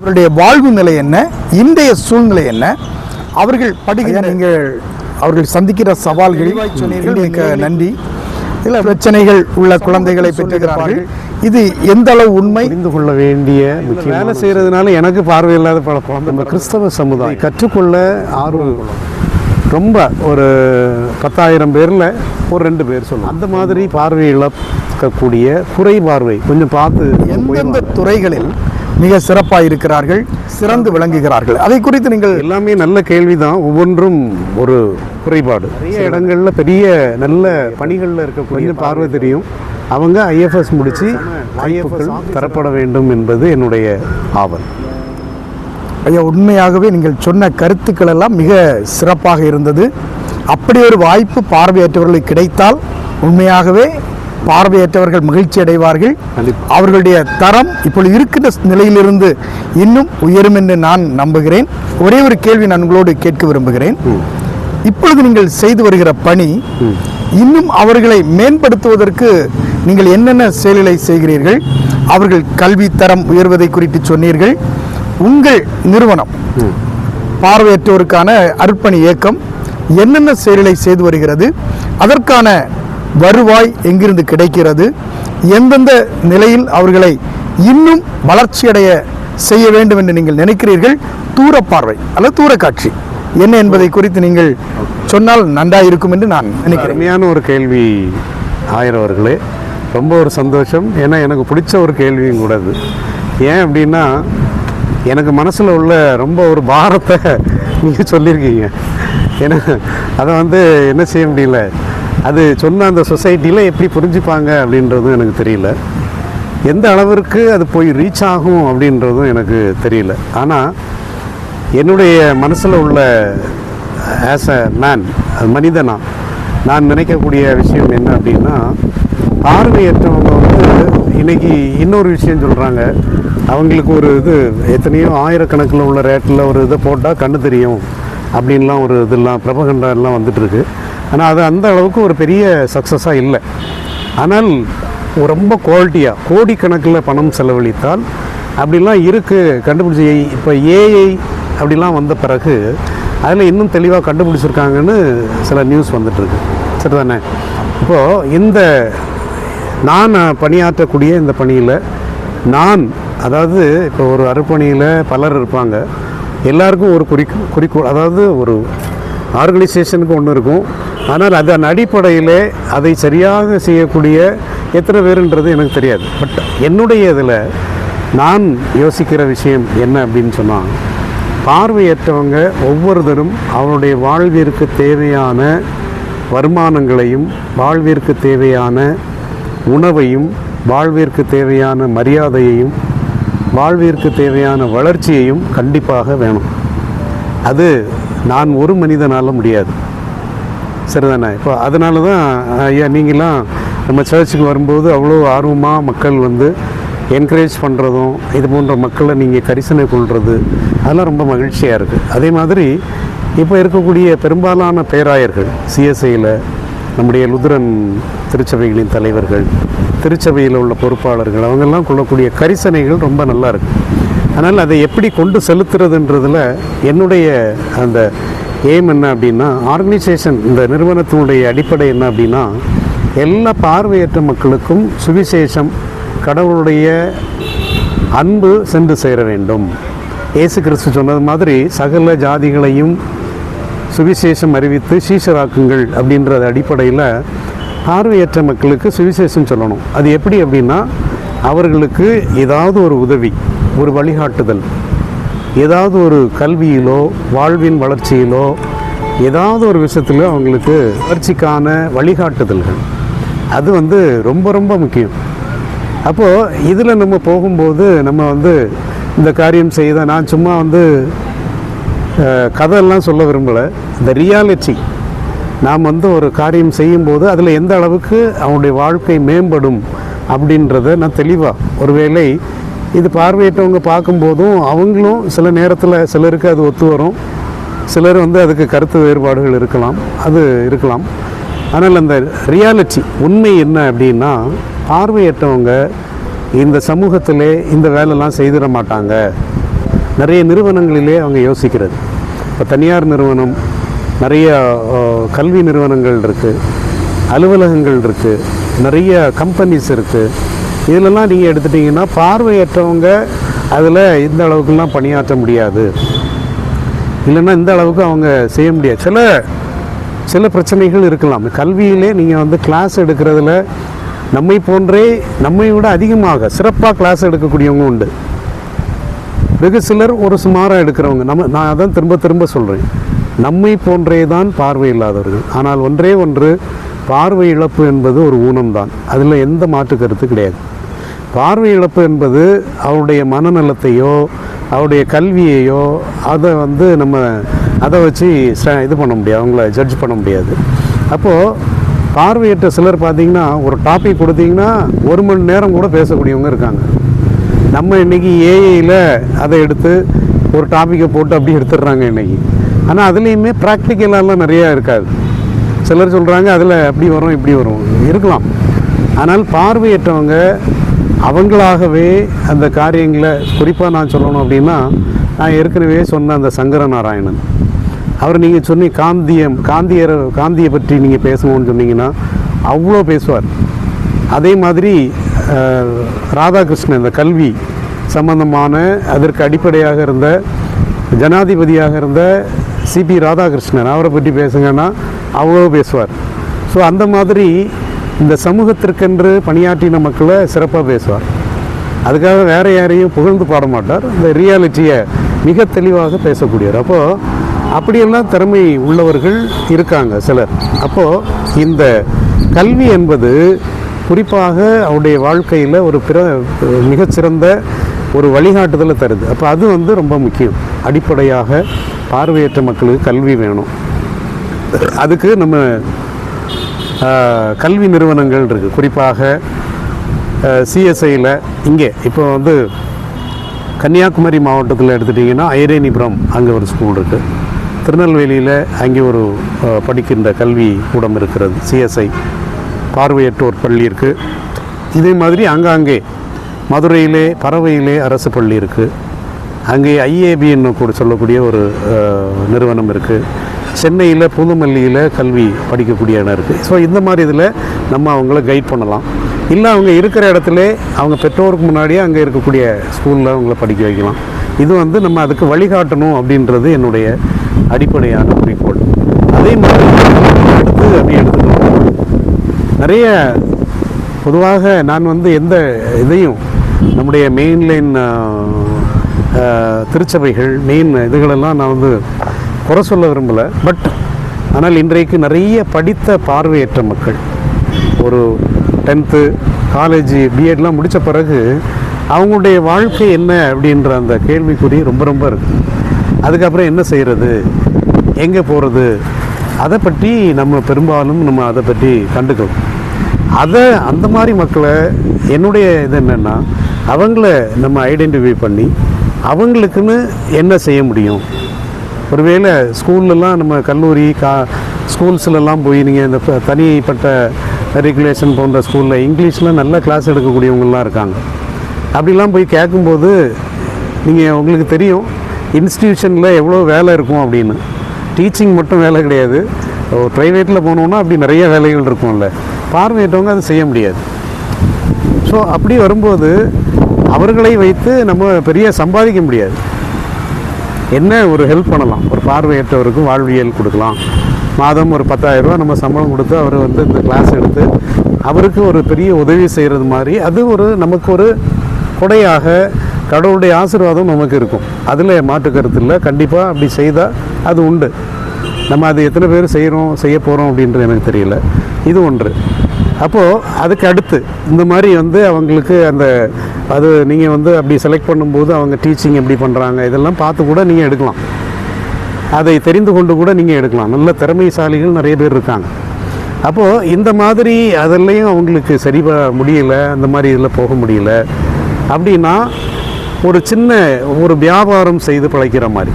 அவருடைய வாழ்வு நிலை என்ன, இன்றைய சூழ்நிலை என்ன, அவர்கள் படுகிற அவர்கள் சந்திக்கிற சவால்கள் சொன்னீர்கள். மிக நன்றி. இல்லை பிரச்சனைகள் உள்ள குழந்தைகளை பெற்றுகிறார்கள். இது எந்த அளவு உண்மை புரிந்து கொள்ள வேண்டிய வேலை செய்கிறதுனால எனக்கு பார்வையில்லாத பழக்கம். நம்ம கிறிஸ்தவ சமுதாயம் கற்றுக்கொள்ள ஆர்வம் ரொம்ப ஒரு 10,000 பேரில் ஒரு 2 பேர் சொல்லணும். அந்த மாதிரி பார்வை இழக்கக்கூடிய குறை பார்வை கொஞ்சம் பார்த்து எந்தெந்த துறைகளில் மிக சிறப்பாக இருக்கிறார்கள், சிறந்து விளங்குகிறார்கள், அதை குறித்து நீங்கள் எல்லாமே நல்ல கேள்விதான். ஒவ்வொன்றும் ஒரு குறைபாடு. நிறைய இடங்கள்ல பெரிய நல்ல பணிகளில் இருக்கக்கூடிய பார்வை தெரியும். அவங்க IFS முடித்து வாய்ப்புகள் தரப்பட வேண்டும் என்பது என்னுடைய ஆவல். ஐயா, உண்மையாகவே நீங்கள் சொன்ன கருத்துக்கள் எல்லாம் மிக சிறப்பாக இருந்தது. அப்படி ஒரு வாய்ப்பு பார்வையற்றவர்களுக்கு கிடைத்தால் உண்மையாகவே பார்வையற்றவர்கள் மகிழ்ச்சி அடைவார்கள். அவர்களுடைய தரம் இப்பொழுது இருக்கின்ற நிலையிலிருந்து இன்னும் உயரும் என்று நான் நம்புகிறேன். ஒரே ஒரு கேள்வி நான் உங்களோடு கேட்க விரும்புகிறேன். இப்பொழுது நீங்கள் செய்து வருகிற பணி இன்னும் அவர்களை மேம்படுத்துவதற்கு நீங்கள் என்னென்ன செயல்களை செய்கிறீர்கள்? அவர்கள் கல்வி தரம் உயர்வதை குறித்து சொன்னீர்கள். உங்கள் நிறுவனம் பார்வையற்றோருக்கான அர்ப்பணி இயக்கம் என்னென்ன செயல்களை செய்து வருகிறது? அதற்கான வருவாய் எங்கிருந்து கிடைக்கிறது? எந்தெந்த நிலையில் அவர்களை இன்னும் வளர்ச்சியடைய செய்ய வேண்டும் என்று நீங்கள் நினைக்கிறீர்கள்? தூர பார்வை அல்லது தூர காட்சி என்ன என்பதை குறித்து நீங்கள் சொன்னால் நன்றாக இருக்கும் என்று நான் நினைக்கிறேன். அருமையான ஒரு கேள்வி ஆயிரம் அவர்களே, ரொம்ப ஒரு சந்தோஷம். ஏன்னா எனக்கு பிடிச்ச ஒரு கேள்வியும் கூட அது. ஏன் அப்படின்னா எனக்கு மனசில் உள்ள ரொம்ப ஒரு பாரத்தை நீங்கள் சொல்லியிருக்கீங்க. ஏன்னா அதை என்ன செய்ய முடியல. அது சொன்ன அந்த சொசைட்டியில் எப்படி புரிஞ்சுப்பாங்க அப்படின்றதும் எனக்கு தெரியல. எந்த அளவிற்கு அது போய் ரீச் ஆகும் அப்படின்றதும் எனக்கு தெரியல. ஆனால் என்னுடைய மனசில் உள்ள ஆஸ் அ மேன், மனிதனா நான் நினைக்கக்கூடிய விஷயம் என்ன அப்படின்னா, பார்வையற்றவங்க இன்றைக்கி இன்னொரு விஷயம் சொல்கிறாங்க. அவங்களுக்கு ஒரு எத்தனையோ ஆயிரக்கணக்கில் உள்ள ரேட்டில் ஒரு இதை போட்டால் கண்ணு தெரியும் அப்படின்லாம் ஒரு இதெல்லாம் பிரபகண்டாலாம் வந்துட்டுருக்கு. ஆனால் அது அந்த அளவுக்கு ஒரு பெரிய சக்ஸஸாக இல்லை. ஆனால் ரொம்ப குவாலிட்டியாக கோடிக்கணக்கில் பணம் செலவழித்தால் அப்படிலாம் இருக்குது கண்டுபிடிச்சி. இப்போ AI அப்படிலாம் வந்த பிறகு அதில் இன்னும் தெளிவாக கண்டுபிடிச்சிருக்காங்கன்னு சில நியூஸ் வந்துட்டுருக்கு. சரிதானே? இப்போது நான் பணியாற்றக்கூடிய இந்த பணியில் அதாவது இப்போ ஒரு அர்ப்பணியில் பலர் இருப்பாங்க. எல்லாருக்கும் ஒரு குறிக்கோள், அதாவது ஒரு ஆர்கனைசேஷனுக்கு ஒன்று இருக்கும். ஆனால் அதன் அடிப்படையில் அதை சரியாக செய்யக்கூடிய எத்தனை பேருன்றது எனக்கு தெரியாது. பட் என்னுடைய இதில் நான் யோசிக்கிற விஷயம் என்ன அப்படின்னு சொன்னால், பார்வையற்றவங்க ஒவ்வொருத்தரும் அவருடைய வாழ்விற்கு தேவையான வருமானங்களையும், வாழ்விற்கு தேவையான உணவையும், வாழ்விற்கு தேவையான மரியாதையையும், வாழ்விற்கு தேவையான வளர்ச்சியையும் கண்டிப்பாக வேணும். அது நான் ஒரு மனிதனால் முடியாது. சரிதானே? இப்போ அதனால தான் ஐயா நீங்களாம் நம்ம சர்ச்சுக்கு வரும்போது அவ்வளோ ஆர்வமாக மக்கள் என்கரேஜ் பண்ணுறதும், இது போன்ற மக்களை நீங்கள் கரிசனை கொள்வது, அதெல்லாம் ரொம்ப மகிழ்ச்சியாக இருக்குது. அதே மாதிரி இப்போ இருக்கக்கூடிய பெரும்பாலான பேராயர்கள், CSIயில் நம்முடைய லுத்ரன் திருச்சபைகளின் தலைவர்கள், திருச்சபையில் உள்ள பொறுப்பாளர்கள், அவங்கெல்லாம் கொள்ளக்கூடிய கரிசனைகள் ரொம்ப நல்லா இருக்குது. அதனால் அதை எப்படி கொண்டு செலுத்துறதுன்றதில் என்னுடைய அந்த எய்ம் என்ன அப்படின்னா, ஆர்கனைசேஷன் இந்த நிறுவனத்தினுடைய அடிப்படை என்ன அப்படின்னா, எல்லா பார்வையற்ற மக்களுக்கும் சுவிசேஷம், கடவுளுடைய அன்பு சென்று சேர வேண்டும். இயேசு கிறிஸ்து சொன்னது மாதிரி சகல ஜாதிகளையும் சுவிசேஷம் அறிவித்து சீஷராக்குங்கள் அப்படின்றது அடிப்படையில் பார்வையற்ற மக்களுக்கு சுவிசேஷம் சொல்லணும். அது எப்படி அப்படின்னா, அவர்களுக்கு ஏதாவது ஒரு உதவி, ஒரு வழிகாட்டுதல், ஏதாவது ஒரு கல்வியிலோ வாழ்வின் வளர்ச்சியிலோ ஏதாவது ஒரு விஷயத்தில் அவங்களுக்கு வளர்ச்சிக்கான வழிகாட்டுதல்கள், அது ரொம்ப ரொம்ப முக்கியம். அப்போது இதில் நம்ம போகும்போது நம்ம இந்த காரியம் செய்த, நான் சும்மா கதையெல்லாம் சொல்ல விரும்பலை. இந்த ரியாலிட்டி, நாம் ஒரு காரியம் செய்யும்போது அதில் எந்த அளவுக்கு அவனுடைய வாழ்க்கை மேம்படும் அப்படின்றத நான் தெளிவாக, ஒருவேளை இது பார்வையிட்டவங்க பார்க்கும்போதும் அவங்களும் சில நேரத்தில் சிலருக்கு அது ஒத்து வரும், சிலர் அதுக்கு கருத்து வேறுபாடுகள் இருக்கலாம், அது இருக்கலாம். ஆனால் அந்த ரியாலிட்டி, உண்மை என்ன அப்படின்னா, பார்வையற்றவங்க இந்த சமூகத்திலே இந்த வேலைலாம் செய்திட மாட்டாங்க. நிறைய நிறுவனங்களிலே அவங்க யோசிக்கிறது. இப்போ தனியார் நிறுவனம், நிறைய கல்வி நிறுவனங்கள் இருக்குது, அலுவலகங்கள் இருக்குது, நிறைய கம்பெனிஸ் இருக்குது. இதிலெல்லாம் நீங்கள் எடுத்துட்டிங்கன்னா பார்வையற்றவங்க அதில் இந்த அளவுக்குலாம் பணியாற்ற முடியாது, இல்லைன்னா இந்த அளவுக்கு அவங்க செய்ய முடியாது. சில பிரச்சனைகள் இருக்கலாம். கல்வியிலே நீங்கள் வந்து கிளாஸ் எடுக்கிறதுல நம்மை விட அதிகமாக சிறப்பாக கிளாஸ் எடுக்கக்கூடியவங்க உண்டு. வெகு சிலர் ஒரு சுமாராக எடுக்கிறவங்க. நான் அதான் திரும்ப சொல்கிறேன், நம்மை போன்றே தான் பார்வை இல்லாதவர்கள். ஆனால் ஒன்று பார்வை இழப்பு என்பது ஒரு ஊனம்தான், அதில் எந்த மாற்று கருத்து கிடையாது. பார்வை இழப்பு என்பது அவருடைய மனநலத்தையோ அவருடைய கல்வியையோ அதை வந்து நம்ம அதை வச்சு இது பண்ண முடியாது, அவங்கள ஜட்ஜ் பண்ண முடியாது. அப்போது பார்வையற்ற சிலர் பார்த்திங்கன்னா ஒரு டாபிக் கொடுத்தீங்கன்னா 1 மணி நேரம் கூட பேசக்கூடியவங்க இருக்காங்க. நம்ம இன்றைக்கி ஏஐயில் அதை எடுத்து ஒரு டாப்பிக்கை போட்டு அப்படி எடுத்துடுறாங்க இன்றைக்கி. ஆனால் அதுலேயுமே ப்ராக்டிக்கலாலாம் நிறையா இருக்காது. சிலர் சொல்கிறாங்க அதில் அப்படி வரும் இப்படி வரும் இருக்கலாம். ஆனால் பார்வையற்றவங்க அவங்களாகவே அந்த காரியங்களை, குறிப்பாக நான் சொல்லணும் அப்படின்னா, நான் ஏற்கனவே சொன்ன அந்த சங்கர நாராயணன் அவர், நீங்கள் சொன்னி காந்தியை பற்றி நீங்கள் பேசணும்னு சொன்னீங்கன்னா அவ்வளோ பேசுவார். அதே மாதிரி ராதாகிருஷ்ணன், இந்த கல்வி சம்பந்தமான அதற்கு அடிப்படையாக இருந்த ஜனாதிபதியாக இருந்த சிபி ராதாகிருஷ்ணன், அவரை பற்றி பேசுங்கன்னா அவ்வளோ பேசுவார். ஸோ அந்த மாதிரி இந்த சமூகத்திற்கென்று பணியாற்றின மக்களை சிறப்பாக பேசுவார். அதுக்காக வேறு யாரையும் புகழ்ந்து பாட மாட்டார். இந்த ரியாலிட்டியை மிக தெளிவாக பேசக்கூடியவர். அப்போது அப்படியெல்லாம் திறமை உள்ளவர்கள் இருக்காங்க சிலர். அப்போது இந்த கல்வி என்பது குறிப்பாக அவருடைய வாழ்க்கையில் ஒரு மிகச்சிறந்த ஒரு வழிகாட்டுதலை தருது. அப்போ அது வந்து ரொம்ப முக்கியம். அடிப்படையாக பார்வையற்ற மக்களுக்கு கல்வி வேணும். அதுக்கு நம்ம கல்வி நிறுவனங்கள் இருக்குது. குறிப்பாக சிஎஸ்ஐயில் இங்கே இப்போ வந்து கன்னியாகுமரி மாவட்டத்தில் எடுத்துட்டிங்கன்னா ஐரேனிபுரம் அங்கே ஒரு ஸ்கூல் இருக்குது. திருநெல்வேலியில் அங்கே ஒரு படிக்கின்ற கல்வி கூடம் இருக்கிறது, சிஎஸ்ஐ பார்வையற்றோர் பள்ளி இருக்குது. இதே மாதிரி அங்கே மதுரையிலே பறவையிலே அரசு பள்ளி இருக்குது. அங்கே ஐஏபின்னு கூட சொல்லக்கூடிய ஒரு நிறுவனம் இருக்குது. சென்னையில் புதுமல்லியில் கல்வி படிக்கக்கூடிய இடம் இருக்குது. ஸோ இந்த மாதிரி இதில் நம்ம அவங்கள கைட் பண்ணலாம். இல்லை அவங்க இருக்கிற இடத்துல அவங்க பெற்றோருக்கு முன்னாடியே அங்கே இருக்கக்கூடிய ஸ்கூலில் அவங்கள படிக்க வைக்கலாம். இது வந்து நம்ம அதுக்கு வழிகாட்டணும் அப்படின்றது என்னுடைய அடிப்படையான குறிக்கோள். அதே மாதிரி அடுத்து அப்படி எடுத்துக்கணும். நிறைய பொதுவாக நான் வந்து எந்த இதையும் நம்முடைய மெயின்லைன் திருச்சபைகள் மெயின் இதுகளெல்லாம் நான் வந்து குறை சொல்ல விரும்பலை. பட் ஆனால் இன்றைக்கு நிறைய படித்த பார்வையற்ற மக்கள் ஒரு 10th காலேஜ் பிஎட்லாம் முடித்த பிறகு அவங்களுடைய வாழ்க்கை என்ன அப்படின்ற அந்த கேள்விக்குறி ரொம்ப இருக்குது. அதுக்கப்புறம் என்ன செய்கிறது, எங்கே போகிறது, அதை பற்றி நம்ம பெரும்பாலும் நம்ம அதை பற்றி கண்டுக்கணும். அந்த மாதிரி மக்களை என்னுடைய இது என்னென்னா, அவங்கள நம்ம ஐடென்டிஃபை பண்ணி அவங்களுக்குன்னு என்ன செய்ய முடியும். ஒருவேளை ஸ்கூல்லலாம் நம்ம கல்லூரி ஸ்கூல்ஸ்லலாம் போய் நீங்கள் இந்த தனிப்பட்ட ரெகுலேஷன் போன்ற ஸ்கூலில் இங்கிலீஷில் நல்ல கிளாஸ் எடுக்கக்கூடியவங்களாம் இருக்காங்க. அப்படிலாம் போய் கேட்கும்போது உங்களுக்கு தெரியும் இன்ஸ்டிடியூஷனில் எவ்வளோ வேலை இருக்கும் அப்படின்னு. டீச்சிங் மட்டும் வேலை கிடையாது. ப்ரைவேட்டில் போனோன்னா அப்படி நிறைய வேலைகள் இருக்கும்ல. பார்வையிட்டவங்க அதை செய்ய முடியாது. ஸோ அப்படி வரும்போது அவர்களை வைத்து நம்ம பெரிய சம்பாதிக்க முடியாது. என்ன ஒரு ஹெல்ப் பண்ணலாம், ஒரு பார்வையற்றவருக்கு வாழ்வியல் கொடுக்கலாம். மாதம் ஒரு 10,000 ரூபா நம்ம சம்பளம் கொடுத்து அவர் வந்து இந்த கிளாஸ் எடுத்து அவருக்கு ஒரு பெரிய உதவி செய்கிறது மாதிரி அது நமக்கு ஒரு கொடையாக கடவுளுடைய ஆசீர்வாதம் நமக்கு இருக்கும். அதில் மாற்று கருத்து இல்லை. கண்டிப்பாக அப்படி செய்தால் அது உண்டு. நம்ம அது எத்தனை பேர் செய்ய போகிறோம் அப்படின்றது எனக்கு தெரியல. இது ஒன்று. அப்போது அதுக்கு அடுத்து இந்த மாதிரி வந்து அவங்களுக்கு அது நீங்கள் வந்து அப்படி செலக்ட் பண்ணும்போது அவங்க டீச்சிங் எப்படி பண்ணுறாங்க இதெல்லாம் பார்த்து கூட நீங்கள் எடுக்கலாம். அதை தெரிந்து கொண்டு கூட நீங்கள் எடுக்கலாம். நல்ல திறமைசாலிகள் நிறைய பேர் இருக்காங்க. அப்போது இந்த மாதிரி அதெல்லாம் அவங்களுக்கு சரி முடியல, அந்த மாதிரி இதில் போக முடியல அப்படின்னா ஒரு சின்ன ஒரு வியாபாரம் செய்து பிழைக்கிற மாதிரி.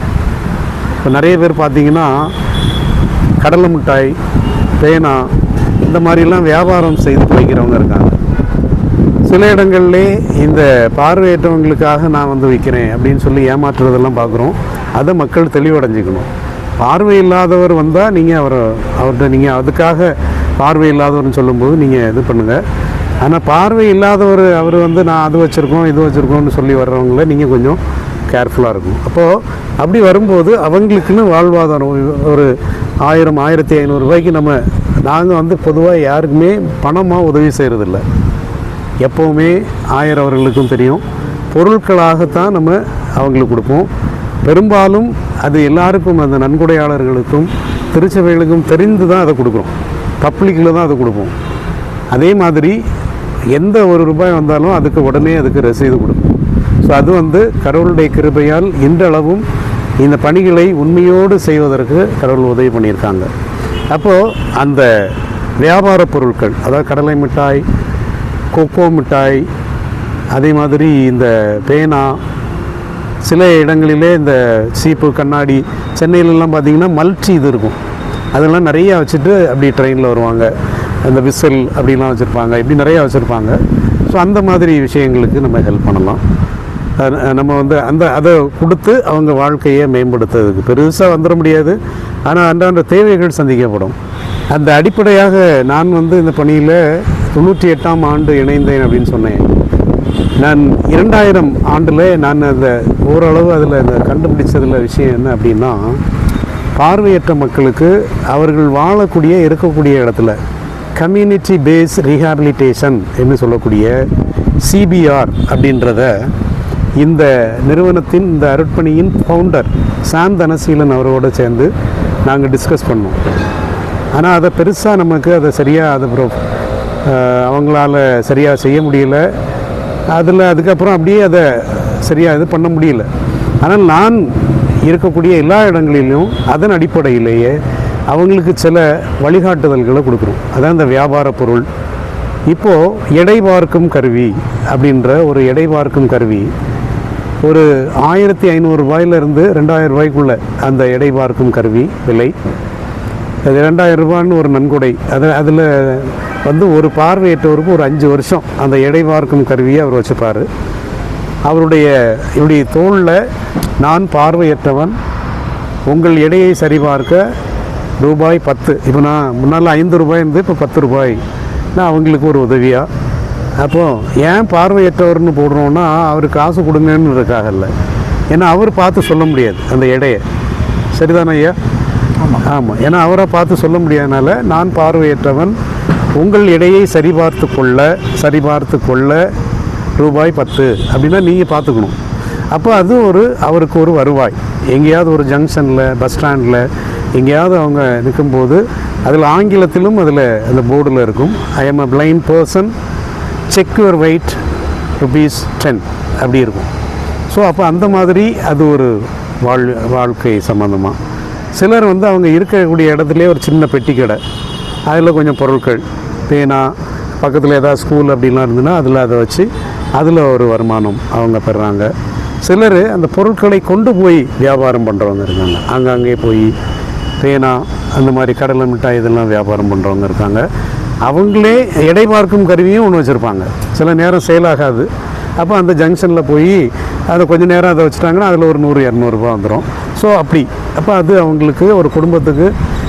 இப்போ நிறைய பேர் பார்த்திங்கன்னா கடலை மிட்டாய், பேனா இந்த மாதிரிலாம் வியாபாரம் செய்து பிழைக்கிறவங்க இருக்காங்க. சில இடங்கள்லே இந்த பார்வையற்றவங்களுக்காக நான் வந்து விற்கிறேன் அப்படின்னு சொல்லி ஏமாற்றுறதெல்லாம் பார்க்குறோம். அதை மக்கள் தெளிவடைஞ்சிக்கணும். பார்வை இல்லாதவர் வந்தால் நீங்கள் அவர்கிட்ட நீங்கள் அதுக்காக பார்வை இல்லாதவர்னு சொல்லும்போது நீங்கள் இது பண்ணுங்கள். ஆனால் பார்வை இல்லாதவர் அவர் வந்து நான் அது வச்சுருக்கோம் இது வச்சுருக்கோன்னு சொல்லி வர்றவங்கள நீங்கள் கொஞ்சம் கேர்ஃபுல்லாக இருக்கும். அப்போது அப்படி வரும்போது அவங்களுக்குன்னு வாழ்வாதாரம் ஒரு 1000 1500 ரூபாய்க்கு நாங்கள் வந்து பொதுவாக யாருக்குமே பணமாக உதவி செய்கிறதில்ல. எப்போவுமே 1000 அவர்களுக்கும் தெரியும், பொருட்களாகத்தான் நம்ம அவங்களுக்கு கொடுப்போம். பெரும்பாலும் அது எல்லாருக்கும், அந்த நன்கொடையாளர்களுக்கும் திருச்சபைகளுக்கும் தெரிந்து தான் அதை கொடுக்குறோம். பப்ளிக்கில் தான் அதை கொடுப்போம். அதே மாதிரி எந்த ஒரு ரூபாய் வந்தாலும் அதுக்கு உடனே அதுக்கு ரசீது கொடுப்போம். ஸோ அது வந்து கடவுளுடைய கிருபையால் இன்றளவும் இந்த பணிகளை உண்மையோடு செய்வதற்கு கடவுள் உதவி பண்ணியிருக்காங்க. அப்போது அந்த வியாபார பொருட்கள், அதாவது கடலை மிட்டாய், கொக்கோ மிட்டாய், அதே மாதிரி இந்த பேனா, சில இடங்களிலே இந்த சீப்பு கண்ணாடி, சென்னையிலலாம் பார்த்திங்கன்னா மல்ச்சி இது இருக்கும், அதெல்லாம் நிறையா வச்சுட்டு அப்படி ட்ரெயினில் வருவாங்க. அந்த விசில் அப்படிலாம் வச்சுருப்பாங்க, இப்படி நிறையா வச்சுருப்பாங்க. ஸோ அந்த மாதிரி விஷயங்களுக்கு நம்ம ஹெல்ப் பண்ணலாம். நம்ம வந்து அதை கொடுத்து அவங்க வாழ்க்கையை மேம்படுத்துறதுக்கு பெருசாக வந்துட முடியாது. ஆனால் அன்றாட தேவைகள் சந்திக்கப்படும். அந்த அடிப்படையாக நான் வந்து இந்த பணியில் 98ஆம் ஆண்டு இணைந்தேன் அப்படின்னு சொன்னேன். நான் 2000 ஆண்டில் நான் அந்த ஓரளவு அதில் அந்த கண்டுபிடிச்சதில் விஷயம் என்ன அப்படின்னா, பார்வையற்ற மக்களுக்கு அவர்கள் வாழக்கூடிய இருக்கக்கூடிய இடத்துல கம்யூனிட்டி பேஸ் ரீஹாபிலிட்டேஷன் என்று சொல்லக்கூடிய CBR அப்படின்றத இந்த நிறுவனத்தின், இந்த அருட்பணியின் ஃபவுண்டர் சாம் தனசீலன் அவரோடு சேர்ந்து நாங்கள் டிஸ்கஸ் பண்ணோம். ஆனால் அதை பெருசாக நமக்கு அதை சரியாக அவங்களால சரியாக செய்ய முடியல. அதுக்கப்புறம் அப்படியே அதை சரியாக இது பண்ண முடியல. ஆனால் நான் இருக்கக்கூடிய எல்லா இடங்களிலும் அதன் அடிப்படையிலேயே அவங்களுக்கு சில வழிகாட்டுதல்களை கொடுக்குறோம். அதான் இந்த வியாபார பொருள். இப்போது எடை பார்க்கும் கருவி அப்படின்ற ஒரு எடை பார்க்கும் கருவி ஒரு 1500 ரூபாயிலிருந்து 2000 ரூபாய்க்குள்ள அந்த எடை பார்க்கும் கருவி விலை. அது 2000 ரூபான்னு ஒரு நன்கொடை. அதில் வந்து ஒரு பார்வையற்றவருக்கு ஒரு 5 வருஷம் அந்த எடை பார்க்கும் கருவியை அவர் வச்சுப்பார். அவருடைய தோளில் நான் பார்வையற்றவன், உங்கள் எடையை சரிபார்க்க ரூபாய் 10. இப்போ நான் முன்னால் 5 ரூபாய் இருந்து இப்போ 10 ரூபாய் நான் அவங்களுக்கு ஒரு உதவியாக. அப்போது ஏன் பார்வையற்றவர்னு போடுறோன்னா அவர் காசு கொடுங்கன்னு இருக்காக இல்லை, ஏன்னா அவர் பார்த்து சொல்ல முடியாது அந்த எடையை. சரிதானே ஐயா? ஆமாம். ஏன்னா அவரை பார்த்து சொல்ல முடியாதனால நான் பார்வையற்றவன், உங்கள் எடையை சரிபார்த்து கொள்ள ரூபாய் 10 அப்படின்னா நீங்கள் பார்த்துக்கணும். அப்போ அது அவருக்கு ஒரு வருவாய். எங்கேயாவது ஒரு ஜங்ஷனில், பஸ் ஸ்டாண்டில் எங்கேயாவது அவங்க நிற்கும்போது அதில் ஆங்கிலத்திலும் அதில் அந்த போர்டில் இருக்கும், I am a blind person, check your wait ₹10 அப்படி இருக்கும். ஸோ அப்போ அந்த மாதிரி அது ஒரு வாழ்க்கை சம்மந்தமாக. சிலர் வந்து அவங்க இருக்கக்கூடிய இடத்துலையே ஒரு சின்ன பெட்டி கடை, அதில் கொஞ்சம் பொருட்கள், பேனா, பக்கத்தில் ஏதாவது ஸ்கூல் அப்படின்லாம் இருந்ததுன்னா அதில் அதை வச்சு அதில் ஒரு வருமானம் அவங்க பெறுறாங்க. சிலர் அந்த பொருட்களை கொண்டு போய் வியாபாரம் பண்ணுறவங்க இருக்காங்க. அங்கங்கே போய் பேனா, அந்த மாதிரி கடலை மிட்டாய் இதெல்லாம் வியாபாரம் பண்ணுறவங்க இருக்காங்க. அவங்களே எடை பார்க்கும் கருவியும் ஒன்று வச்சுருப்பாங்க. சில நேரம் சேல் ஆகாது. அப்போ அந்த ஜங்ஷனில் போய் அதை கொஞ்சம் நேரம் அதை வச்சுட்டாங்கன்னா அதில் ஒரு 100-200 ரூபா வந்துடும். ஸோ அப்போ அது அவங்களுக்கு ஒரு குடும்பத்துக்கு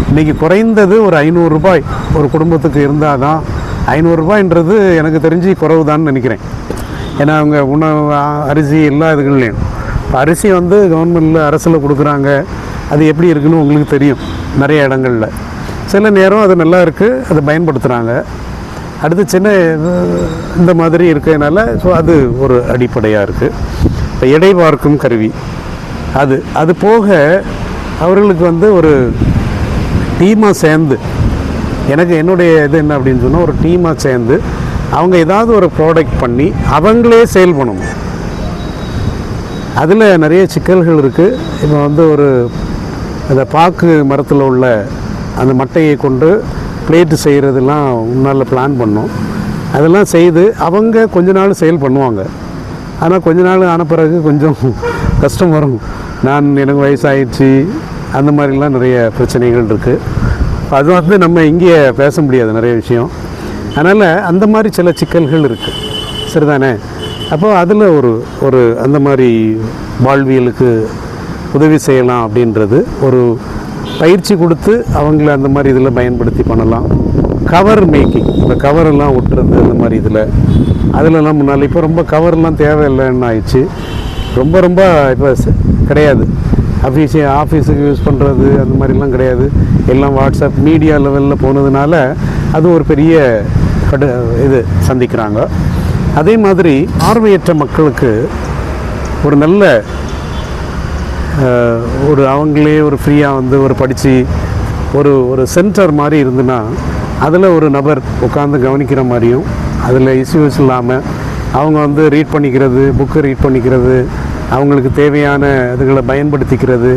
இன்றைக்கி குறைந்தது ஒரு 500 ரூபாய் ஒரு குடும்பத்துக்கு இருந்தால் தான், 500 ரூபாய்ன்றது எனக்கு தெரிஞ்சு குறைவு தான் நினைக்கிறேன். ஏன்னா அவங்க உணவு, அரிசி, எல்லா இதுகள்லையும் இப்போ அரிசி வந்து கவர்மெண்ட்டில் அரசில் கொடுக்குறாங்க. அது எப்படி இருக்குன்னு உங்களுக்கு தெரியும். நிறைய இடங்களில் சில நேரம் அது நல்லா இருக்குது, அதை பயன்படுத்துகிறாங்க. அடுத்து சின்ன இந்த மாதிரி இருக்கிறதுனால ஸோ அது ஒரு அடிப்படையாக இருக்குது. இப்போ எடை பார்க்கும் கருவி அது போக அவர்களுக்கு வந்து ஒரு டீமாக சேர்ந்து, என்னுடைய இது என்ன அப்படின்னு சொன்னால், ஒரு டீமாக சேர்ந்து அவங்க ஏதாவது ஒரு ப்ராடக்ட் பண்ணி அவங்களே சேல் பண்ணணும். அதில் நிறைய சிக்கல்கள் இருக்குது. இப்போ வந்து அந்த பாக்கு மரத்தில் உள்ள அந்த மட்டையை கொண்டு பிளேட்டு செய்கிறதெல்லாம் முன்னால் பிளான் பண்ணோம். அதெல்லாம் செய்து அவங்க கொஞ்ச நாள் சேல் பண்ணுவாங்க. ஆனால் கொஞ்ச நாள் ஆன பிறகு கொஞ்சம் கஷ்டம் வரும். எனக்கு வயசாகிடுச்சு, அந்த மாதிரிலாம் நிறைய பிரச்சனைகள் இருக்குது. அது வந்து நம்ம இங்கே பேச முடியாது நிறைய விஷயம். அதனால் அந்த மாதிரி சில சிக்கல்கள் இருக்குது. சரிதானே? அப்போது அதில் ஒரு அந்த மாதிரி வாழ்வியலுக்கு உதவி செய்யலாம் அப்படின்றது ஒரு பயிற்சி கொடுத்து அவங்கள அந்த மாதிரி இதில் பயன்படுத்தி பண்ணலாம். கவர் மேக்கிங், இந்த கவரெல்லாம் ஒட்டுறது அந்த மாதிரி அதிலெல்லாம் முன்னால் இப்போ ரொம்ப கவர்லாம் தேவையில்லைன்னு ஆயிடுச்சு. ரொம்ப இப்போ கிடையாது. ஆஃபீஸுக்கு யூஸ் பண்ணுறது அந்த மாதிரிலாம் கிடையாது. எல்லாம் வாட்ஸ்அப் மீடியா லெவலில் போனதுனால அது ஒரு பெரிய இது சந்திக்கிறாங்க. அதே மாதிரி பார்வையற்ற மக்களுக்கு ஒரு நல்ல அவங்களே ஒரு ஃப்ரீயாக வந்து ஒரு படித்து ஒரு சென்டர் மாதிரி இருந்துன்னா அதில் ஒரு நபர் உட்காந்து கவனிக்கிற மாதிரியும், அதில் இஷ்யூஸ் இல்லாமல் அவங்க வந்து ரீட் பண்ணிக்கிறது, புக்கு ரீட் பண்ணிக்கிறது, அவங்களுக்கு தேவையான இதுகளை பயன்படுத்திக்கிறது,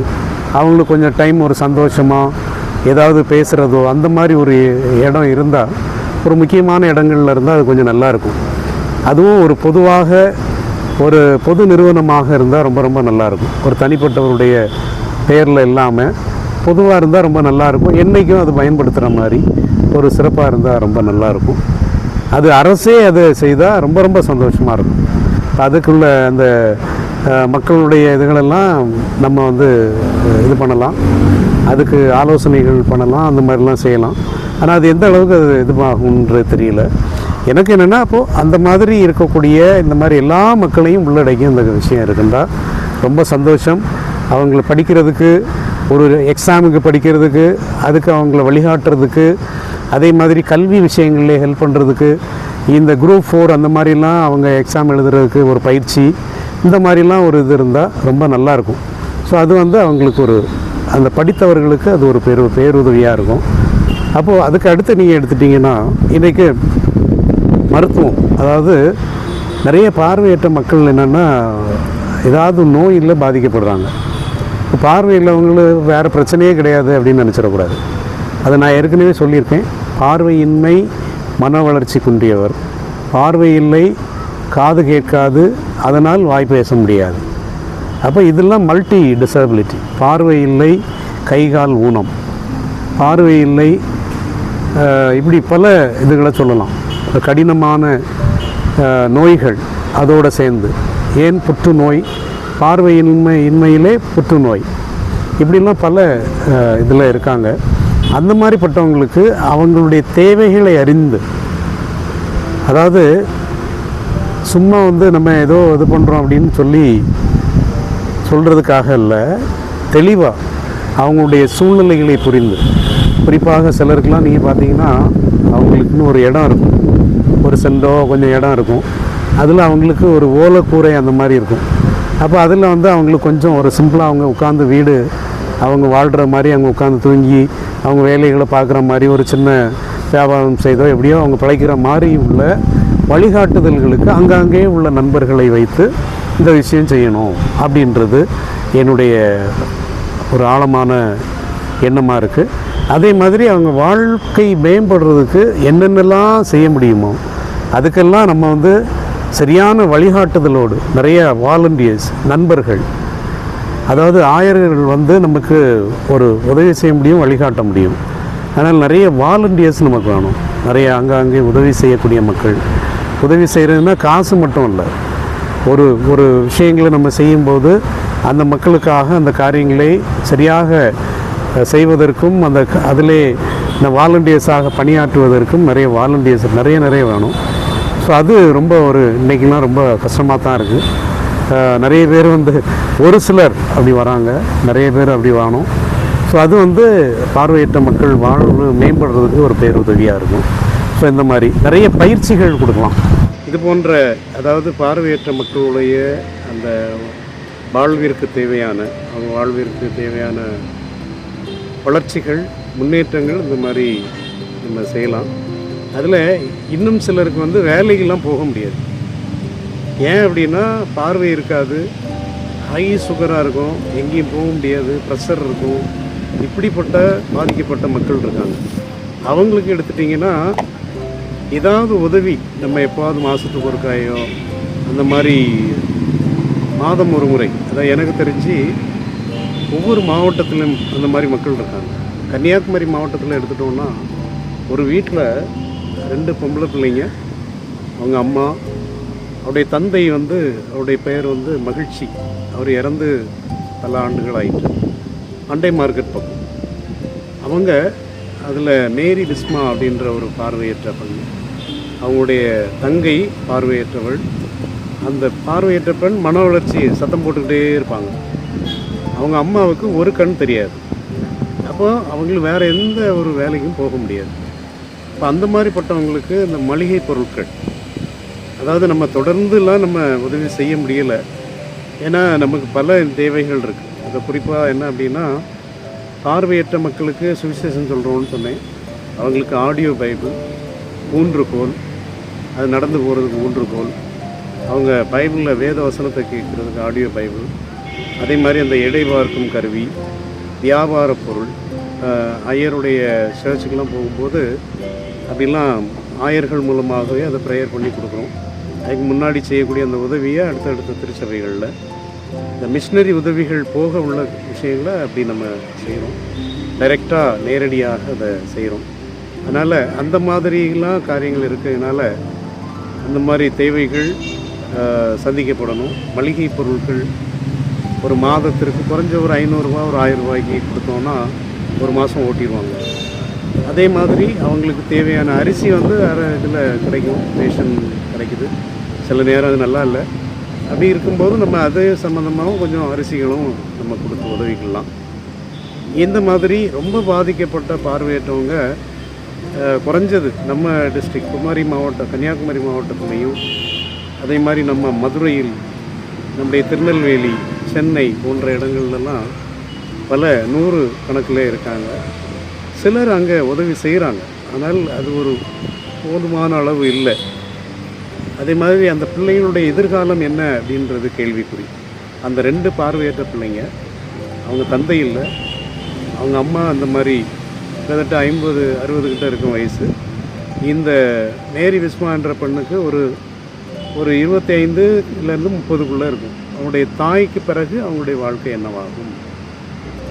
அவங்களுக்கு கொஞ்சம் டைம் ஒரு சந்தோஷமாக ஏதாவது பேசுகிறதோ அந்த மாதிரி ஒரு இடம் இருந்தால், ஒரு முக்கியமான இடங்கள்ல இருந்தால் அது கொஞ்சம் நல்லாயிருக்கும். அதுவும் ஒரு பொதுவாக ஒரு பொது நிறுவனமாக இருந்தால் ரொம்ப நல்லாயிருக்கும். ஒரு தனிப்பட்டவருடைய பெயரில் இல்லாமல் பொதுவாக இருந்தால் ரொம்ப நல்லாயிருக்கும். என்றைக்கும் அது பயன்படுத்துகிற மாதிரி ஒரு சிறப்பாக இருந்தால் ரொம்ப நல்லாயிருக்கும். அது அரசே அதை செய்தால் ரொம்ப சந்தோஷமாக இருக்கும். அதுக்குள்ள அந்த மக்களுடைய இதுகளெல்லாம் நம்ம வந்து இது பண்ணலாம், அதுக்கு ஆலோசனைகள் பண்ணலாம், அந்த மாதிரிலாம் செய்யலாம். ஆனால் அது எந்த அளவுக்கு அது இதுவாகுன்றது தெரியல. எனக்கு என்னென்னா, அப்போது அந்த மாதிரி இருக்கக்கூடிய இந்த மாதிரி எல்லா மக்களையும் உள்ளடக்கி அந்த விஷயம் இருக்குண்டா ரொம்ப சந்தோஷம். அவங்கள படிக்கிறதுக்கு, ஒரு எக்ஸாமுக்கு படிக்கிறதுக்கு, அதுக்கு அவங்கள வழிகாட்டுறதுக்கு, அதே மாதிரி கல்வி விஷயங்களில் ஹெல்ப் பண்ணுறதுக்கு, இந்த குரூப் 4 அந்த மாதிரிலாம் அவங்க எக்ஸாம் எழுதுறதுக்கு ஒரு பயிற்சி, இந்த மாதிரிலாம் ஒரு இது இருந்தால் ரொம்ப நல்லாயிருக்கும். ஸோ அது வந்து அவங்களுக்கு அந்த படித்தவர்களுக்கு அது ஒரு பேருதவியாக இருக்கும். அப்போது அதுக்கு அடுத்து நீங்கள் எடுத்துட்டிங்கன்னா, இன்றைக்கு மருத்துவம், அதாவது நிறைய பார்வையற்ற மக்கள் என்னென்னா ஏதாவது நோயில் பாதிக்கப்படுறாங்க. இப்போ பார்வையில்லவங்களுக்கு வேறு பிரச்சனையே கிடையாது அப்படின்னு நினச்சிடக்கூடாது. அதை நான் ஏற்கனவே சொல்லியிருக்கேன். பார்வையின்மை மன வளர்ச்சி குன்றியவர், பார்வையில்லை காது கேட்காது அதனால் வாய் பேச முடியாது. அப்போ இதெல்லாம் மல்டி டிசபிலிட்டி. பார்வையில்லை கைகால் ஊனம், பார்வையில்லை, இப்படி பல இதுகளை சொல்லலாம். கடினமான நோய்கள் அதோடு சேர்ந்து, ஏன் புற்றுநோய், பார்வையின்மையிலே புற்றுநோய், இப்படிலாம் பல இதில் இருக்காங்க. அந்த மாதிரிப்பட்டவங்களுக்கு அவங்களுடைய தேவைகளை அறிந்து, அதாவது சும்மா வந்து நம்ம ஏதோ இது பண்ணுறோம் அப்படின்னு சொல்கிறதுக்காக இல்லை, தெளிவாக அவங்களுடைய சூழ்நிலைகளை புரிந்து, குறிப்பாக சிலருக்கெலாம் நீங்கள் பார்த்தீங்கன்னா அவங்களுக்குன்னு ஒரு இடம் இருக்கும், ஒரு செண்டோ கொஞ்சம் இடம் இருக்கும், அதில் அவங்களுக்கு ஒரு ஓலைக்கூரை அந்த மாதிரி இருக்கும். அப்போ அதில் வந்து அவங்களுக்கு கொஞ்சம் ஒரு சிம்பிளாக அவங்க உட்காந்து வீடு அவங்க வாழ்கிற மாதிரி, அவங்க உட்காந்து தூங்கி அவங்க வேலைகளை பார்க்குற மாதிரி, ஒரு சின்ன வியாபாரம் செய்தோ எப்படியோ அவங்க பிழைக்கிற மாதிரி உள்ள வழிகாட்டுதல்களுக்கு அங்கங்கே உள்ள நண்பர்களை வைத்து இந்த விஷயம் செய்யணும் அப்படின்றது என்னுடைய ஒரு ஆழமான எண்ணமாக இருக்குது. அதே மாதிரி அவங்க வாழ்க்கை மேம்படுறதுக்கு என்னென்னலாம் செய்ய முடியுமோ அதுக்கெல்லாம் நம்ம வந்து சரியான வழிகாட்டுதலோடு, நிறைய வாலண்டியர்ஸ், நண்பர்கள், அதாவது ஆயர்கள் வந்து நமக்கு ஒரு உதவி செய்ய முடியும், வழிகாட்ட முடியும். ஆனால் நிறைய வாலண்டியர்ஸ் நமக்கு வேணும். நிறைய அங்கங்கே உதவி செய்யக்கூடிய மக்கள். உதவி செய்கிறதுனா காசு மட்டும் இல்லை, ஒரு விஷயங்களை நம்ம செய்யும்போது அந்த மக்களுக்காக அந்த காரியங்களை சரியாக செய்வதற்கும், அதிலே இந்த வாலண்டியர்ஸாக பணியாற்றுவதற்கும் நிறைய வாலண்டியர்ஸ் நிறைய வேணும். ஸோ அது ரொம்ப இன்றைக்கெலாம் ரொம்ப கஷ்டமாக தான் இருக்குது. நிறைய பேர் வந்து ஒரு சிலர் அப்படி வராங்க, நிறைய பேர் அப்படி வேணும். ஸோ அது வந்து பார்வையற்ற மக்கள் வாழ்வு மேம்படுறதுக்கு ஒரு பேருதவியாக இருக்கும். ஸோ இந்த மாதிரி நிறைய பயிற்சிகள் கொடுக்கலாம். இது போன்ற, அதாவது பார்வையற்ற மக்களுடைய அந்த வாழ்விற்கு தேவையான, அவங்க வாழ்விற்கு தேவையான வளர்ச்சிகள், முன்னேற்றங்கள் இந்த மாதிரி நம்ம செய்யலாம். அதில் இன்னும் சிலருக்கு வந்து வேலைக்கெல்லாம் போக முடியாது. ஏன் அப்படின்னா பார்வை இருக்காது, ஹை சுகராக இருக்கும், எங்கேயும் போக முடியாது, ப்ரெஷர் இருக்கும், இப்படிப்பட்ட பாதிக்கப்பட்ட மக்கள் இருக்காங்க. அவங்களுக்கு எடுத்துட்டிங்கன்னா ஏதாவது உதவி, நம்ம எப்போது மாதத்துக்கு ஒரு காயோ அந்த மாதிரி மாதம் ஒரு முறை, அதான் எனக்கு தெரிஞ்சு ஒவ்வொரு மாவட்டத்திலும் அந்த மாதிரி மக்கள் இருக்காங்க. கன்னியாகுமரி மாவட்டத்தில் எடுத்துட்டோம்னா ஒரு வீட்டில் 2 பொம்பளை பிள்ளைங்க, அவங்க அம்மா, அவருடைய தந்தை வந்து அவருடைய பெயர் வந்து மகிழ்ச்சி. அவர் இறந்து பல ஆண்டுகள் ஆயிற்று. அண்டை மார்க்கெட் பக்கம் அவங்க அதில் மேரி பிஸ்மா அப்படின்ற ஒரு பார்வையற்ற பெண், அவங்களுடைய தங்கை பார்வையற்றவள். அந்த பார்வையற்ற பெண் மன வளர்ச்சி சத்தம் போட்டுக்கிட்டே இருப்பாங்க. அவங்க அம்மாவுக்கு ஒரு கண் தெரியாது. அப்போ அவங்களுக்கு வேறு எந்த ஒரு வேலைக்கும் போக முடியாது. இப்போ அந்த மாதிரிப்பட்டவங்களுக்கு இந்த மளிகை பொருட்கள், அதாவது நம்ம தொடர்ந்துலாம் நம்ம உதவி செய்ய முடியலை. ஏன்னா நமக்கு பல தேவைகள் இருக்குது. அதை குறிப்பாக என்ன அப்படின்னா, பார்வையற்ற மக்களுக்கு சுவிசேஷன் சொல்கிறோன்னு சொன்னேன். அவங்களுக்கு ஆடியோ பைபிள், ஊன்றுகோல், அது நடந்து போகிறதுக்கு ஊன்றுகோல், அவங்க பைபிளில் வேத வசனத்தை கேட்குறதுக்கு ஆடியோ பைபிள், அதே மாதிரி அந்த எடை பார்க்கும் கருவி, வியாபார பொருள். ஐயருடைய சர்ச்சுக்கெலாம் போகும்போது அப்படிலாம் ஆயர்கள் மூலமாகவே அதை ப்ரேயர் பண்ணி கொடுக்குறோம். அதுக்கு முன்னாடி செய்யக்கூடிய அந்த உதவியை அடுத்தடுத்த திருச்சபைகளில் இந்த மிஷினரி உதவிகள் போக உள்ள விஷயங்களை அப்படி நம்ம செய்கிறோம். டைரெக்டாக நேரடியாக அதை செய்கிறோம். அதனால் அந்த மாதிரிலாம் காரியங்கள் இருக்கிறதுனால அந்த மாதிரி தேவைகள் சந்திக்கப்படணும். மளிகை பொருட்கள் ஒரு மாதத்திற்கு குறைஞ்ச ஒரு 500 ரூபா, ஒரு 1000 ரூபாய்க்கு கொடுத்தோன்னா ஒரு மாதம் ஓட்டிடுவாங்க. அதே மாதிரி அவங்களுக்கு தேவையான அரிசி வந்து வேறு இதில் கிடைக்கும், ரேஷன் கிடைக்குது. சில நேரம் அது நல்லா இல்லை. அப்படி இருக்கும்போது நம்ம அது சம்மந்தமாகவும் கொஞ்சம் அரிசிகளும் நம்ம கொடுத்து உதவிக்கலாம். இந்த மாதிரி ரொம்ப பாதிக்கப்பட்ட பார்வையற்றவங்க குறைஞ்சது நம்ம டிஸ்ட்ரிக்ட் குமரி மாவட்டம், கன்னியாகுமரி மாவட்டத்துலேயும், அதே மாதிரி நம்ம மதுரையில், நம்முடைய திருநெல்வேலி, சென்னை போன்ற இடங்கள்லாம் பல 100 கணக்கில் இருக்காங்க. சிலர் அங்கே உதவி செய்கிறாங்க. ஆனால் அது ஒரு போதுமான அளவு இல்லை. அதே மாதிரி அந்த பிள்ளைகளுடைய எதிர்காலம் என்ன அப்படின்றது கேள்விக்குறி. அந்த 2 பார்வையற்ற பிள்ளைங்க, அவங்க தந்தை இல்லை, அவங்க அம்மா அந்த மாதிரி கிட்டத்தட்ட 50-60 கிட்ட இருக்கும் வயசு. இந்த மேரி விஸ்மான்ற பெண்ணுக்கு ஒரு 25லேருந்து 30க்குள்ளே இருக்கும். அவங்களுடைய தாய்க்கு பிறகு அவங்களுடைய வாழ்க்கை என்னவாகும்,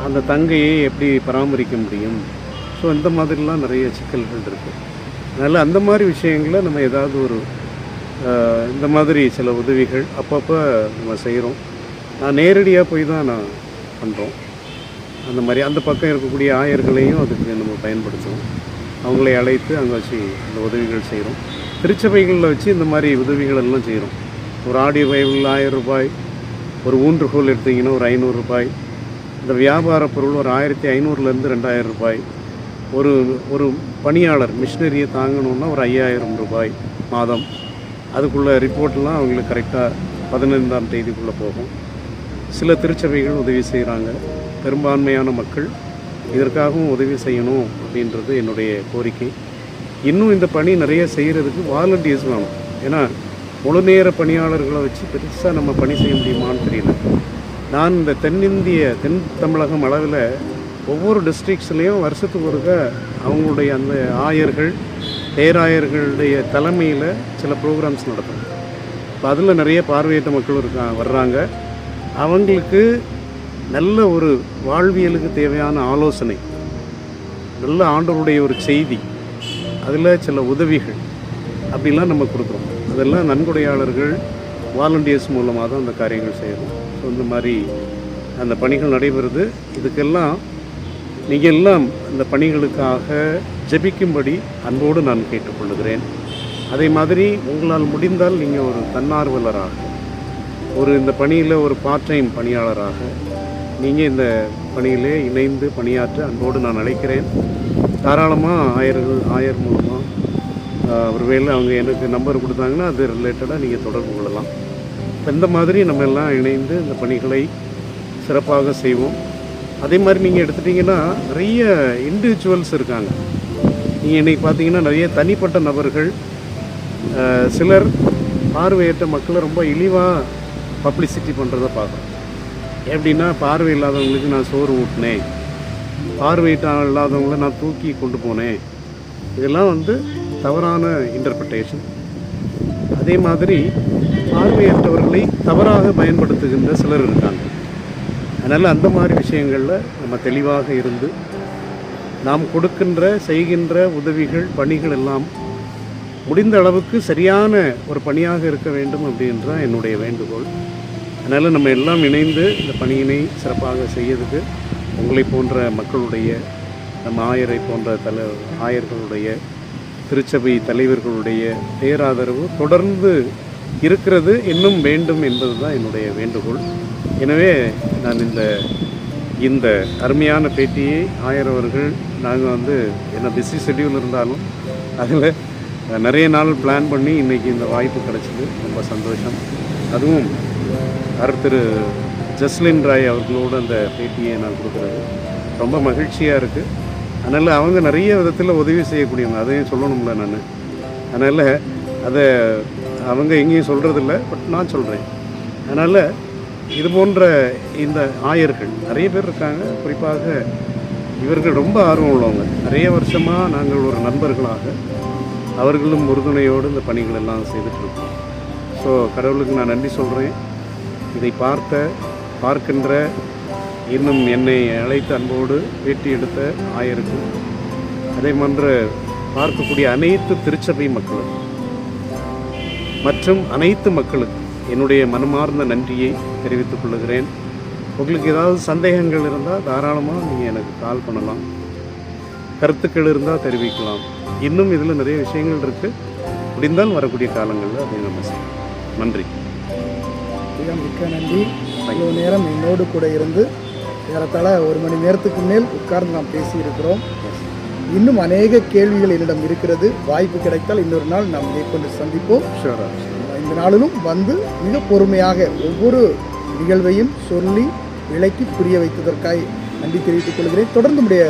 அந்த தங்கையை எப்படி பராமரிக்க முடியும். ஸோ இந்த மாதிரிலாம் நிறைய சிக்கல்கள் இருக்குது. அதனால் அந்த மாதிரி விஷயங்களை நம்ம ஏதாவது ஒரு இந்த மாதிரி சில உதவிகள் அப்பப்போ நம்ம செய்கிறோம். நான் நேரடியாக போய் தான் நான் பண்ணுறோம். அந்த மாதிரி அந்த பக்கம் இருக்கக்கூடிய ஆயர்களையும் அதுக்கு நம்ம பயன்படுத்துகிறோம். அவங்களை அழைத்து அங்கே வச்சு இந்த உதவிகள் செய்கிறோம். திருச்சபைகளில் வச்சு இந்த மாதிரி உதவிகள் எல்லாம் செய்கிறோம். ஒரு ஆடியோ பைபிள் 1000 ரூபாய், ஒரு ஊன்றுகோல் எடுத்திங்கன்னா ஒரு 500 ரூபாய், இந்த வியாபார பொருள் ஒரு 1500லேருந்து 2000 ரூபாய், ஒரு பணியாளர் மிஷினரியை தாங்கணுன்னா ஒரு 5000 ரூபாய் மாதம். அதுக்குள்ளே ரிப்போர்ட்லாம் அவங்களுக்கு கரெக்டாக 15ஆம் தேதிக்குள்ளே போகும். சில திருச்சபைகள் உதவி செய்கிறாங்க. பெரும்பான்மையான மக்கள் இதற்காகவும் உதவி செய்யணும் அப்படின்றது என்னுடைய கோரிக்கை. இன்னும் இந்த பணி நிறைய செய்கிறதுக்கு வாலண்டியர்ஸ் வேணும். ஏன்னா முழு நேர பணியாளர்களை வச்சு பெருசாக நம்ம பணி செய்ய முடியுமான்னு தெரியல. நான் இந்த தென் தமிழகம் அளவில் ஒவ்வொரு டிஸ்ட்ரிக்ஸ்லேயும் வருஷத்துக்கு ஒருக்க அவங்களுடைய அந்த ஆயர்கள், பேராயர்களுடைய தலைமையில் சில ப்ரோக்ராம்ஸ் நடத்தும். இப்போ அதில் நிறைய பார்வையற்ற மக்கள் வர்றாங்க. அவங்களுக்கு நல்ல ஒரு வாழ்வியலுக்கு தேவையான ஆலோசனை, நல்ல ஆண்டவருடைய ஒரு செய்தி, அதில் சில உதவிகள் அப்படிலாம் நம்ம கொடுக்குறோம். அதெல்லாம் நன்கொடையாளர்கள், வாலண்டியர்ஸ் மூலமாக தான் அந்த காரியங்கள் செய்கிறோம். ஸோ இந்த மாதிரி அந்த பணிகள் நடைபெறுது. இதுக்கெல்லாம் நீங்கள் எல்லாம் இந்த பணிகளுக்காக ஜெபிக்கும்படி அன்போடு நான் கேட்டுக்கொள்கிறேன். அதே மாதிரி உங்களால் முடிந்தால் நீங்கள் ஒரு தன்னார்வலராக, இந்த பணியில் ஒரு பார்ட் டைம் பணியாளராக நீங்கள் இந்த பணியிலே இணைந்து பணியாற்ற அன்போடு நான் அழைக்கிறேன். தாராளமாக ஆயர் மூலமாக ஒருவேளை அவங்க எனக்கு நம்பர் கொடுத்தாங்கன்னா அது ரிலேட்டடாக நீங்கள் தொடர்பு கொள்ளலாம். இந்த மாதிரி நம்ம எல்லாம் இணைந்து இந்த பணிகளை சிறப்பாக செய்வோம். அதே மாதிரி நீங்கள் எடுத்துட்டிங்கன்னா நிறைய இண்டிவிஜுவல்ஸ் இருக்காங்க. நீங்கள் இன்றைக்கி பார்த்தீங்கன்னா நிறைய தனிப்பட்ட நபர்கள், சிலர் பார்வையற்ற மக்களை ரொம்ப இழிவாக பப்ளிசிட்டி பண்ணுறதை பார்க்குறோம். எப்படின்னா, பார்வை இல்லாதவங்களுக்கு நான் சோறு ஊட்டினேன், இல்லாதவங்களை நான் தூக்கி கொண்டு போனேன். இதெல்லாம் தவறான இன்டர்பிரிட்டேஷன். அதே மாதிரி பார்வையற்றவர்களை தவறாக பயன்படுத்துகின்ற சிலர் இருக்காங்க. அதனால் அந்த மாதிரி விஷயங்களில் நம்ம தெளிவாக இருந்து நாம் செய்கின்ற உதவிகள், பணிகள் எல்லாம் முடிந்த அளவுக்கு சரியான ஒரு பணியாக இருக்க வேண்டும் அப்படின்ற என்னுடைய வேண்டுகோள். அதனால் நம்ம எல்லாம் இணைந்து இந்த பணியினை சிறப்பாக செய்யறதுக்கு உங்களை போன்ற மக்களுடைய, நம்ம ஆயரை போன்ற ஆயர்களுடைய, திருச்சபை தலைவர்களுடைய பேராதரவு தொடர்ந்து இருக்கிறது, இன்னும் வேண்டும் என்பது தான் என்னுடைய வேண்டுகோள். எனவே நான் இந்த அருமையான பேட்டியை ஆயர் அவர்கள், நாங்கள் என்ன பிஸி ஷெட்யூல் இருந்தாலும் அதில் நிறைய நாள் பிளான் பண்ணி இன்றைக்கி இந்த வாய்ப்பு கிடச்சிது. ரொம்ப சந்தோஷம். அதுவும் திரு ஜஸ்லின் ராய் அவர்களோடு அந்த பேட்டியை நான் கொடுக்குறது ரொம்ப மகிழ்ச்சியாக இருக்குது. அதனால் அவங்க நிறைய விதத்தில் உதவி செய்யக்கூடியவங்க, அதையும் சொல்லணும்ல நான். அதனால் அதை அவங்க எங்கேயும் சொல்கிறதில்ல, பட் நான் சொல்கிறேன். அதனால் இது போன்ற இந்த ஆயர்கள் நிறைய பேர் இருக்காங்க. குறிப்பாக இவர்கள் ரொம்ப ஆர்வம் உள்ளவங்க. நிறைய வருஷமாக நாங்கள் ஒரு நண்பர்களாக அவர்களும் உறுதுணையோடு இந்த பணிகள் எல்லாம் செய்துட்ருக்கோம். ஸோ கடவுளுக்கு நான் நன்றி சொல்கிறேன். இதை பார்க்கின்ற இன்னும் என்னை அழைத்து அன்போடு பேட்டி எடுத்த ஆயருக்கும், அதே போன்று பார்க்கக்கூடிய அனைத்து திருச்சபை மக்களும் மற்றும் அனைத்து மக்களுக்கும் என்னுடைய மனமார்ந்த நன்றியை தெரிவித்துக் கொள்கிறேன். உங்களுக்கு ஏதாவது சந்தேகங்கள் இருந்தால் தாராளமாக நீங்கள் எனக்கு கால் பண்ணலாம், கருத்துக்கள் இருந்தால் தெரிவிக்கலாம். இன்னும் இதில் நிறைய விஷயங்கள் இருக்குது. முடிந்தால் வரக்கூடிய காலங்களில் அதை நம்ம செய்யலாம். நன்றி. மிக்க நன்றி. இவ்வளோ நேரம் என்னோடு கூட இருந்து ஏறத்தாழ 1 மணி நேரத்துக்கு மேல் உட்கார்ந்து நாம் பேசியிருக்கிறோம். இன்னும் அநேக கேள்விகள் என்னிடம் இருக்கிறது. வாய்ப்பு கிடைத்தால் இன்னொரு நாள் நாம் மேற்கொண்டு சந்திப்போம். இந்த நாளிலும் மிக பொறுமையாக ஒவ்வொரு நிகழ்வையும் சொல்லி விளக்கி புரிய வைத்ததற்காக நன்றி தெரிவித்துக் கொள்கிறேன். தொடர்ந்து உடைய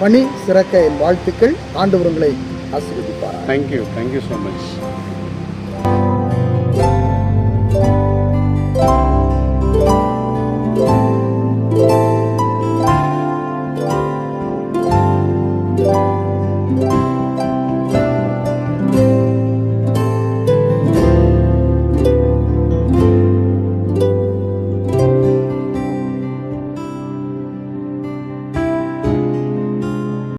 பணி சிறக்க என் வாழ்த்துக்கள். ஆண்டவர் உங்களை ஆசீர்வதிப்பார். Thank you so much.